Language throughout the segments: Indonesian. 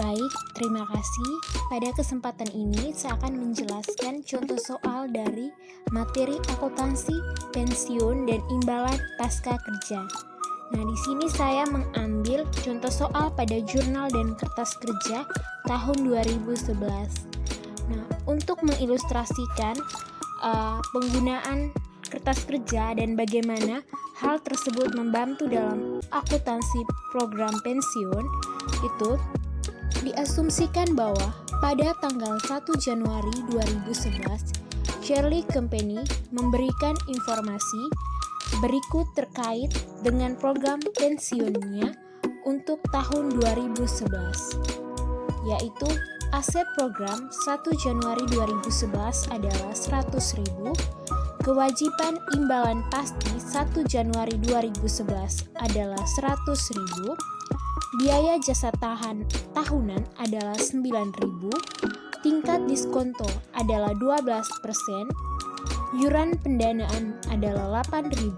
Baik, terima kasih. Pada kesempatan ini saya akan menjelaskan contoh soal dari materi akuntansi, pensiun, dan imbalan pasca kerja. Nah, di sini saya mengambil contoh soal pada jurnal dan kertas kerja tahun 2011. Nah, untuk mengilustrasikan penggunaan kertas kerja dan bagaimana hal tersebut membantu dalam akuntansi program pensiun, itu diasumsikan bahwa pada tanggal 1 Januari 2011, Shirley Company memberikan informasi berikut terkait dengan program pensiunnya untuk tahun 2011, yaitu aset program 1 Januari 2011 adalah 100.000, kewajiban imbalan pasti 1 Januari 2011 adalah 100.000, biaya jasa tahunan adalah 9.000, tingkat diskonto adalah 12%, iuran pendanaan adalah 8.000,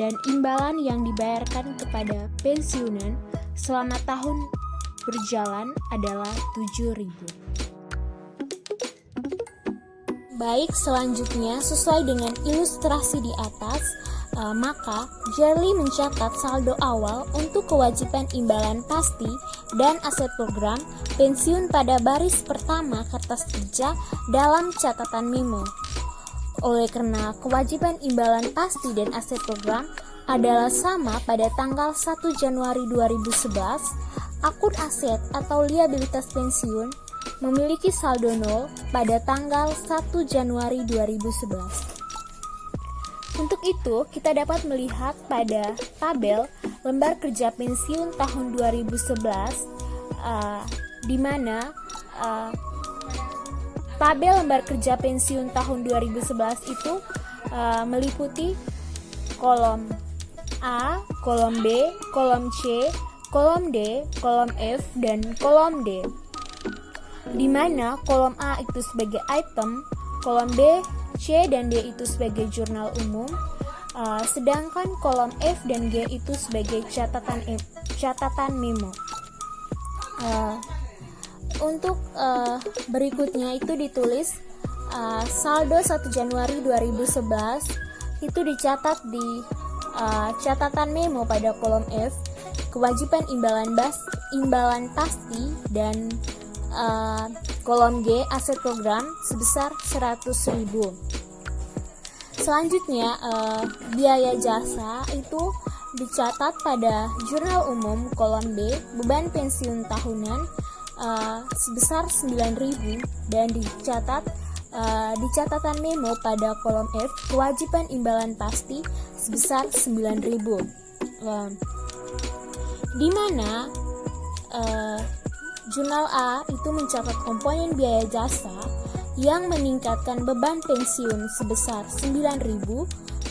dan imbalan yang dibayarkan kepada pensiunan selama tahun berjalan adalah 7.000. Baik, selanjutnya sesuai dengan ilustrasi di atas, maka Shirley mencatat saldo awal untuk kewajiban imbalan pasti dan aset program pensiun pada baris pertama kertas kerja dalam catatan memo. Oleh karena kewajiban imbalan pasti dan aset program adalah sama pada tanggal 1 Januari 2011, akun aset atau liabilitas pensiun memiliki saldo nol pada tanggal 1 Januari 2011. Untuk itu, kita dapat melihat pada tabel lembar kerja pensiun tahun 2011, di mana tabel lembar kerja pensiun tahun 2011 itu meliputi kolom A, kolom B, kolom C, kolom D, kolom F, dan kolom D. Di mana kolom A itu sebagai item, kolom B, C, dan D itu sebagai jurnal umum, sedangkan kolom F dan G itu sebagai catatan memo. Untuk berikutnya itu ditulis saldo 1 Januari 2011 itu dicatat di catatan memo pada kolom F, kewajiban imbalan pasti, dan kolom G aset program sebesar 100.000. Selanjutnya biaya jasa itu dicatat pada jurnal umum kolom B, beban pensiun tahunan sebesar 9.000, dan dicatat di catatan memo pada kolom F, kewajiban imbalan pasti sebesar 9.000. Di mana jurnal A itu mencatat komponen biaya jasa yang meningkatkan beban pensiun sebesar 9.000,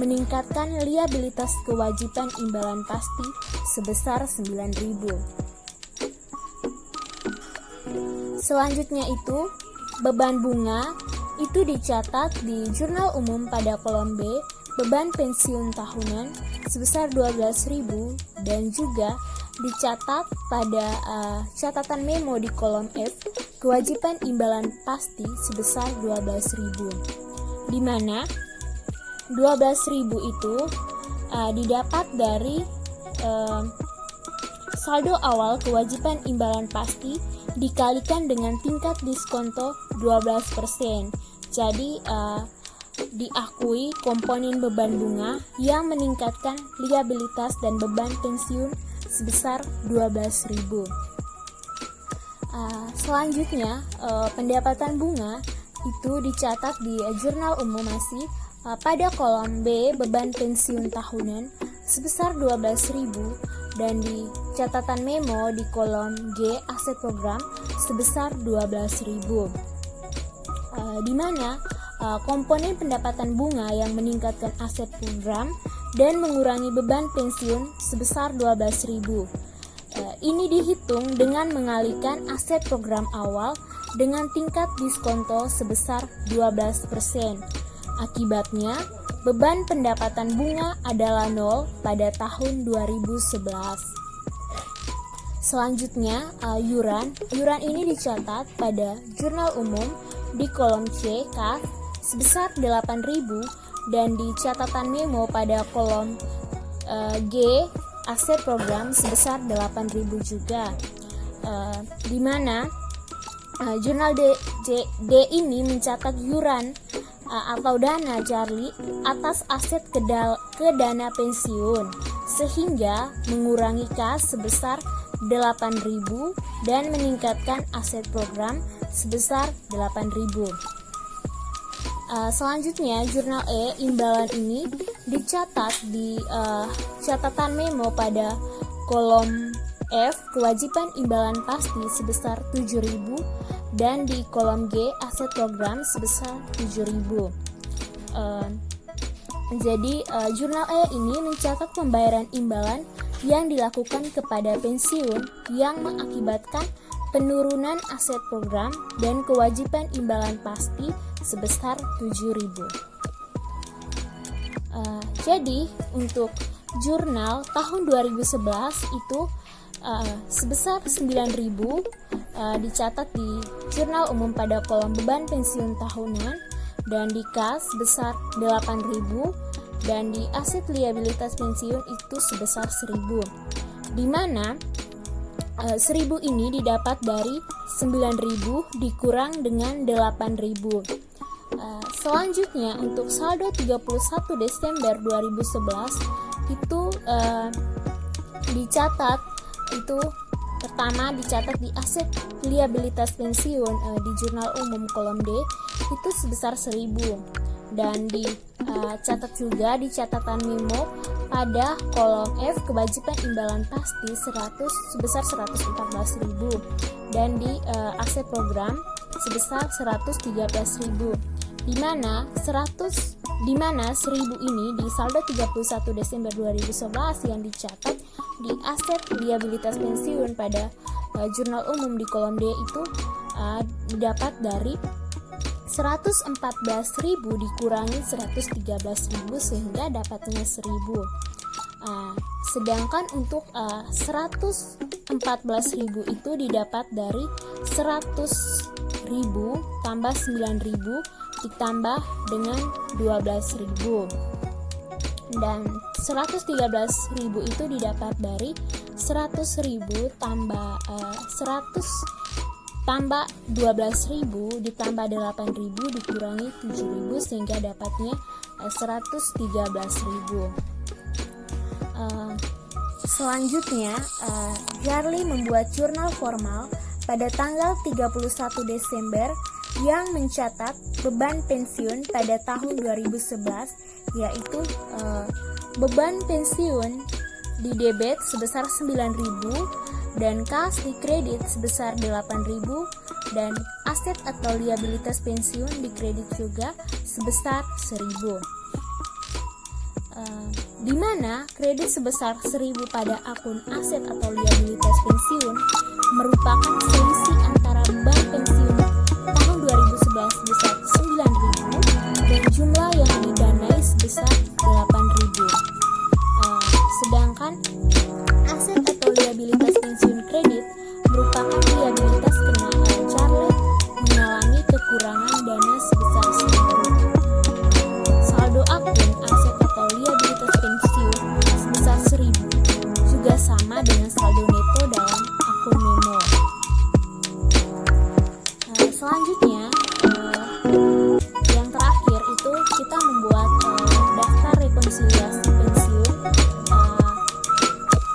meningkatkan liabilitas kewajiban imbalan pasti sebesar 9.000. Selanjutnya itu beban bunga itu dicatat di jurnal umum pada kolom B, beban pensiun tahunan sebesar 12.000, dan juga dicatat pada catatan memo di kolom F, kewajiban imbalan pasti sebesar 12.000. Di mana 12.000 itu didapat dari saldo awal kewajiban imbalan pasti dikalikan dengan tingkat diskonto 12%. Jadi diakui komponen beban bunga yang meningkatkan liabilitas dan beban pensiun sebesar 12.000. Selanjutnya pendapatan bunga itu dicatat di jurnal umum masih pada kolom B, beban pensiun tahunan sebesar 12.000, dan di catatan memo di kolom G aset program sebesar 12.000. Di mana komponen pendapatan bunga yang meningkatkan aset program dan mengurangi beban pensiun sebesar 12.000. Ini dihitung dengan mengalihkan aset program awal dengan tingkat diskonto sebesar 12%. Akibatnya, beban pendapatan bunga adalah nol pada tahun 2011. Selanjutnya, yuran. Yuran ini dicatat pada jurnal umum di kolom C, kas, sebesar 8.000 dan di catatan memo pada kolom G, aset program sebesar 8.000 juga. Di mana jurnal D ini mencatat yuran atau dana Charlie atas aset ke dana pensiun, sehingga mengurangi kas sebesar 8.000 dan meningkatkan aset program sebesar 8.000. Selanjutnya, jurnal E, imbalan ini dicatat di catatan memo pada kolom F, kewajiban imbalan pasti sebesar 7.000 dan di kolom G, aset program sebesar 7.000. Jadi, jurnal E ini mencatat pembayaran imbalan yang dilakukan kepada pensiun yang mengakibatkan penurunan aset program dan kewajiban imbalan pasti sebesar 7.000. Jadi, untuk jurnal tahun 2011 itu sebesar 9.000 dicatat di jurnal umum pada kolom beban pensiun tahunan dan di kas sebesar 8.000 dan di aset liabilitas pensiun itu sebesar 1.000, di mana 1.000 ini didapat dari 9.000 dikurang dengan 8.000. Selanjutnya, untuk saldo 31 Desember 2011 itu dicatat, itu pertama dicatat di aset liabilitas pensiun di jurnal umum kolom D itu sebesar 1.000 dan dicatat juga di catatan memo pada kolom F, kewajiban imbalan pasti sebesar 114.000 dan di aset program sebesar 113.000, di mana 1.000 ini di saldo 31 Desember 2011 yang dicatat di aset liabilitas pensiun pada jurnal umum di kolom D itu didapat dari 114.000 dikurangi 113.000 sehingga dapatnya 1.000. Sedangkan untuk 114.000 itu didapat dari 100.000 tambah 9.000 ditambah dengan 12.000. Dan 113.000 itu didapat dari 100.000 tambah 12.000 ditambah 8.000 dikurangi 7.000 sehingga dapatnya 113.000. Selanjutnya, Charlie membuat jurnal formal pada tanggal 31 Desember yang mencatat beban pensiun pada tahun 2011, yaitu beban pensiun di debit sebesar 9.000 dan kas di kredit sebesar 8.000 dan aset atau liabilitas pensiun di kredit juga sebesar 1.000. Di mana kredit sebesar 1.000 pada akun aset atau liabilitas pensiun merupakan selisih antara beban pensiun tahun 2011 sebesar 9.000 dan jumlah yang didanai sebesar 8.000. Sedangkan aset atau liabilitas pensiun kredit merupakan liabilitas karena Charlie mengalami kekurangan dana sebesar 1.000. Saldo akun aset atau liabilitas pensiun sebesar 1.000 juga sama dengan saldo neto dalam akun memo. Selanjutnya, yang terakhir itu kita membuat daftar rekonsiliasi pensiun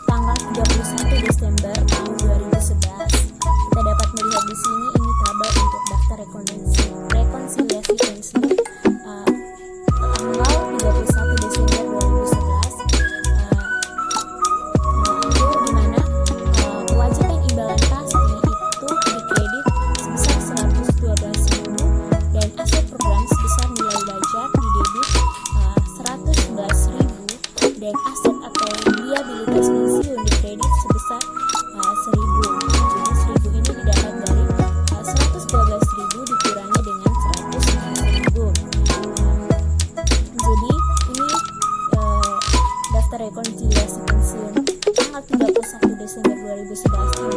tanggal 31 Desember tahun 2011. Kita dapat melihat di sini ini tabel untuk daftar rekonsiliasi pensiun tanggal 31 Desember 2011. Itu di mana kewajiban imbalan pasti itu dikredit sebesar 112.000 dan aset program sebesar nilai bajak di debit 111.000 dan aset atau liabilitas pensiun di kredit sebesar 1.000. Jadi 1.000 ini didapat dari 112.000 dikurangi dengan 111.000. Jadi ini daftar rekonsiliasi pensiun tanggal 31 Desember 2011 ini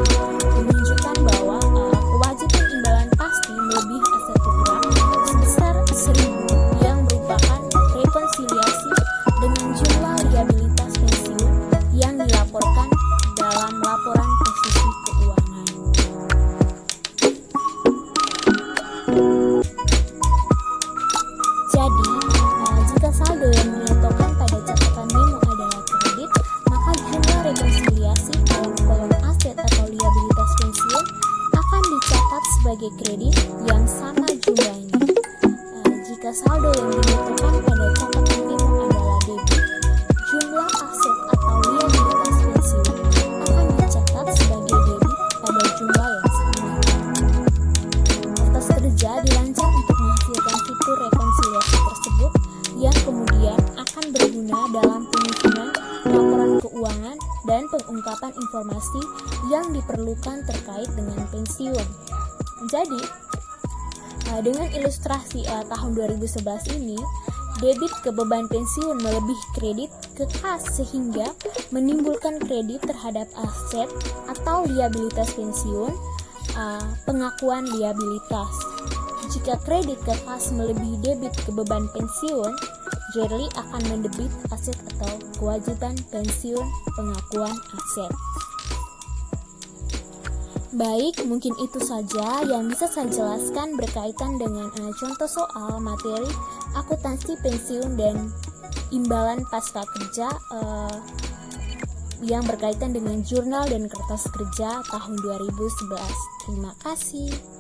jika saldo yang dibutuhkan pada catatan timur adalah debit, jumlah aset atau liabilitas pensiun akan dicatat sebagai debit pada jumlah yang sama. Kertas kerja dirancang untuk menghasilkan fitur rekonsiliasi tersebut yang kemudian akan berguna dalam penyusunan laporan keuangan dan pengungkapan informasi yang diperlukan terkait dengan pensiun. Jadi, dengan ilustrasi tahun 2011 ini, debit ke beban pensiun melebihi kredit ke kas sehingga menimbulkan kredit terhadap aset atau liabilitas pensiun, pengakuan liabilitas. Jika kredit ke kas melebihi debit ke beban pensiun, Jerly akan mendebit aset atau kewajiban pensiun pengakuan aset. Baik, mungkin itu saja yang bisa saya jelaskan berkaitan dengan contoh soal materi akuntansi pensiun dan imbalan pasca kerja yang berkaitan dengan jurnal dan kertas kerja tahun 2011. Terima kasih.